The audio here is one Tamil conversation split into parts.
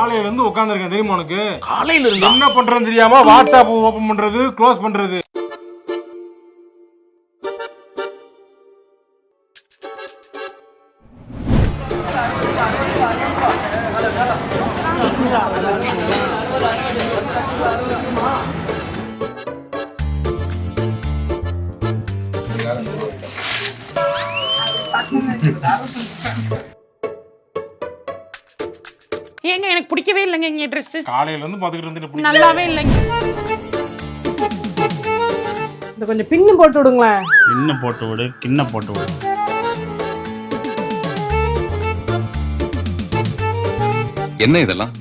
காலையில இருந்து உட்கார்ந்திருக்கேன் தெரியுமா உனக்கு? காலையில இருந்து என்ன பண்றேன்னு தெரியாம வாட்ஸ்அப் ஓபன் பண்றது க்ளோஸ் பண்றது. ஏங்க எனக்கு பிடிக்கவே இல்லைங்க இங்க ட்ரெஸ். காலையில இருந்து பாத்துக்கிட்டு இருந்துட்டு நல்லாவே இல்லைங்க. இந்த கொஞ்சம் பின்னு போட்டு விடுங்களேன். பின்ன போட்டு விடு, கிண்ண போட்டு விடு. என்ன இதெல்லாம்?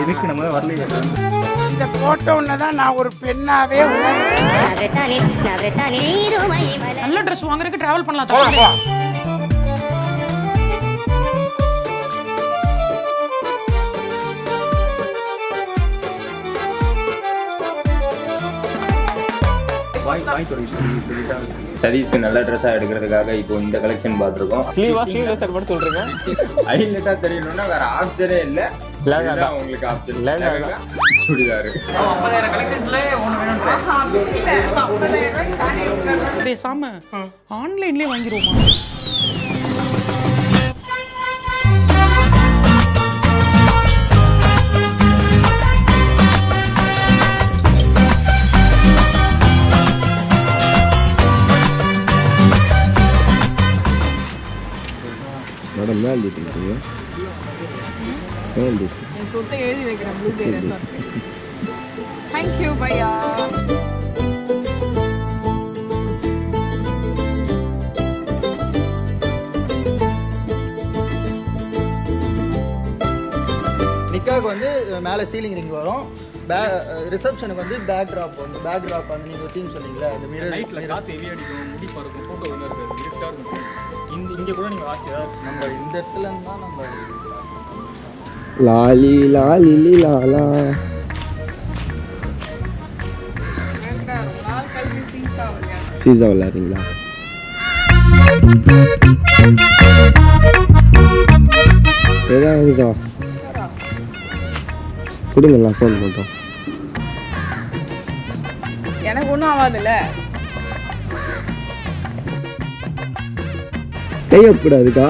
எதுக்கு நம்ம வரலையே? இந்த போட்டோன்னு தான் நான் ஒரு பெண்ணாவே நல்ல ட்ரெஸ் வாங்குறதுக்கு டிராவல் பண்ணலாம். சதீஷ்க்கு நல்ல ட்ரெஸ்ஸா எடுக்கிறதுக்காக இப்போ இந்த கலெக்ஷன் பார்த்துருக்கோம். ஹைலைட்டா தெரியணும்னா வேற ஆப்ஷனே இல்லை. உங்களுக்கு ஆப்ஷன் சுடிதாரு பேசாம ஆன்லைன்லயே வாங்கிடுவோமா? மேடம் மேல் எழுதிட்டீங்க. என் சொத்தை எழுதி வைக்கிறேன் ப்ளூ பேர். தேங்க்யூ பையா. நிக்காவுக்கு வந்து மேலே சீலிங் ரிங் வரும். ரிசப்ஷனுக்கு வந்து பேக் ட்ராப் வரும். பேக் ட்ராப் வந்து நீங்கள் டீம் சொன்னீங்களா, இந்த மிரர் லைட்டில் காற்று ஹெவி அடிக்கும், முடி பறக்கும், ஃபோட்டோ வந்து இருக்காது, இருட்டாக இருக்கும். இங்கே கூட நீங்கள் வாட்ச் நம்ம இந்த இடத்துல இருந்து தான் நம்ம லாலி லாலி லாலா. சீசா விளையாடுறீங்களா? ஏதாவது கொடுங்களா, ஃபோன் பண்ணுறோம். எனக்கு ஒன்றும் ஆகாதுல்ல. கையக்கூடாதுக்கா,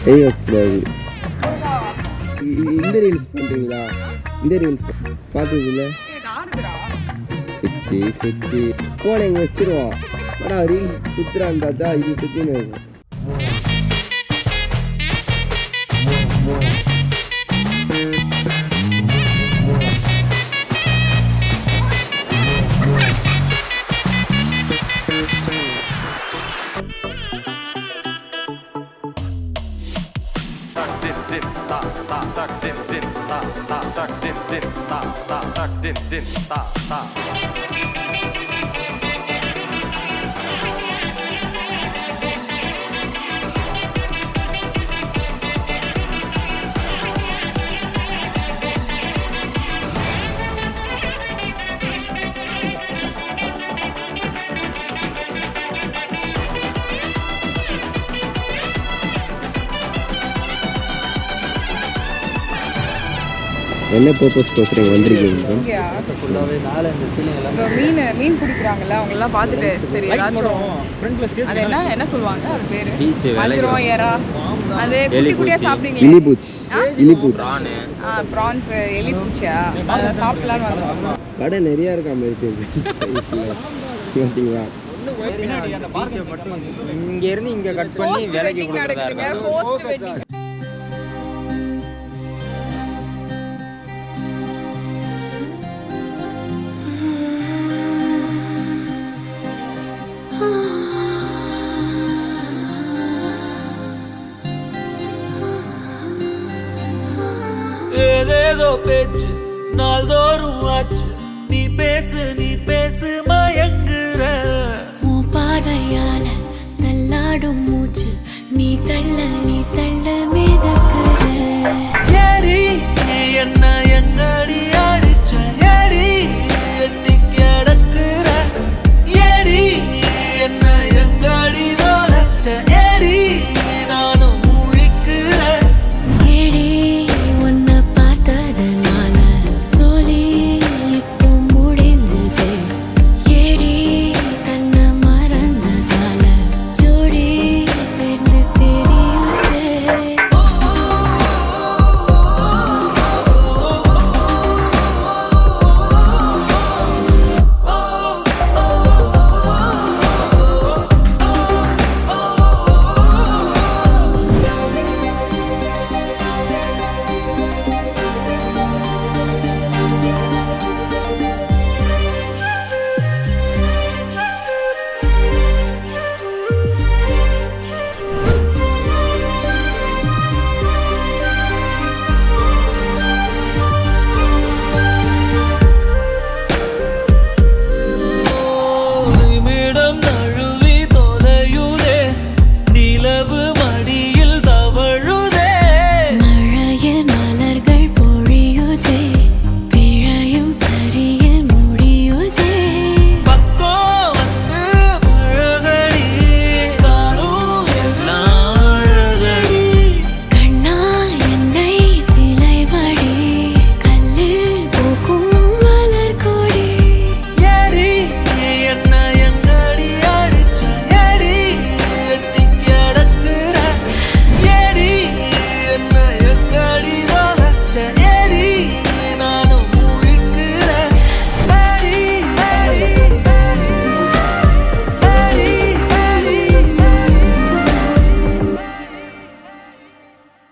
கையக்கூடாது. இந்த ரீல்ஸ் பண்ணுறீங்களா? இந்த ரீல்ஸ் பார்த்தது இல்லை. சுற்றி சுற்றி போன இங்கே வச்சிருவோம். ஆனால் ரீல் சுற்றுறான்னு பார்த்தா இது சுற்றின்னு இருக்கும். என்ன பர்பஸ் பேசுகிறீங்க வந்திருக்கீங்க? மீன் பிடிக்கிறாங்கல்ல, அவங்க எல்லாம் பார்த்துட்டு சரி ஏதாச்சும் அது என்ன சொல்லுவாங்க அது பேரு மதுரம் ஏரா, அது குட்டி குட்டியா சாப்பிடுவீங்க. இலிபூச்சி. இலிபூச்சி ப்ரான்ஸ் எலிபூச்சியா, அதை சாப்பிடலான்னு வந்தோம். கடை நிறையா இருக்கா மாதிரி பார்த்தீங்களா? இங்க இருந்து இங்க கட் பண்ணி வேலைக்கு கொடுக்குறதா இருக்கு. ஏதேதோ பேச்சு நாள்தோறும் ஆச்சு, நீ பேசு மயங்குற. பார்வையால தள்ளாடும் மூச்சு, நீ தள்ள